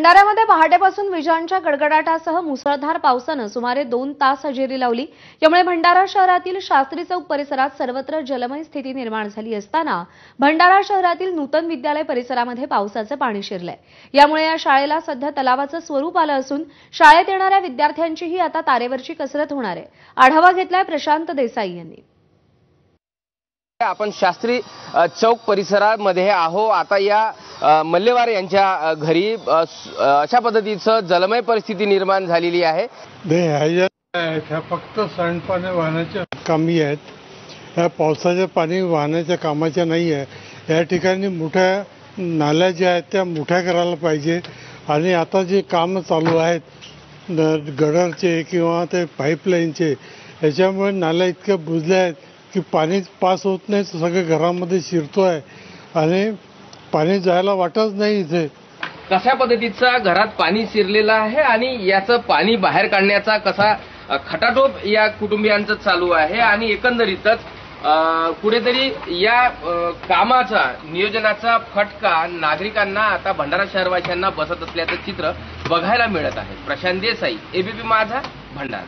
भंडाऱ्यामध्ये पहाटेपासून विजांच्या गडगडाटासह मुसळधार पावसानं सुमारे 2 तास हजेरी लावली। यामुळे भंडारा शहरातील शास्त्री चौक परिसरात सर्वत्र जलमय स्थिती निर्माण झाली असताना भंडारा शहरातील नूतन विद्यालय परिसरामध्ये पावसाचे पाणी शिरलंय। यामुळे या शाळेला सध्या तलावाचं स्वरूप आलं असून शाळेत येणाऱ्या विद्यार्थ्यांचीही आता तारेवरची कसरत होणार आहे। आढावा घेतलाय प्रशांत देसाई यांनी। आपण शास्त्री चौक परिसरामध्ये आहो। आता या मल्लेवार यांच्या घरी अशा पद्धतीचं जलमय परिस्थिती निर्माण झालेली आहे। फक्त सांडपाणी वाहण्याच्या कामी आहेत, या पावसाच्या पाणी वाहण्याच्या कामाच्या नाही आहे। या ठिकाणी मोठ्या नाल्या ज्या आहेत त्या मोठ्या करायला पाहिजे आणि आता जे काम चालू आहेत गडरचे किंवा ते पाईपलाईनचे, याच्यामुळे नाल्या इतक्या बुजल्या आहेत की पाणी पास होत नाही, सगळं घरामध्ये शिरतोय आणि पाणी जायला वाटच नाही। इथे कशा पद्धतीचा घरात पाणी शिरलेलं आहे आणि याचं पाणी बाहेर काढण्याचा कसा खटाटोप या कुटुंबियांचं चालू आहे आणि एकंदरीतच कुठेतरी या कामाचा नियोजनाचा फटका नागरिकांना आता भंडारा शहरवासियांना बसत असल्याचं चित्र बघायला मिळत आहे। प्रशांत देसाई, एबीपी माझा, भंडारा।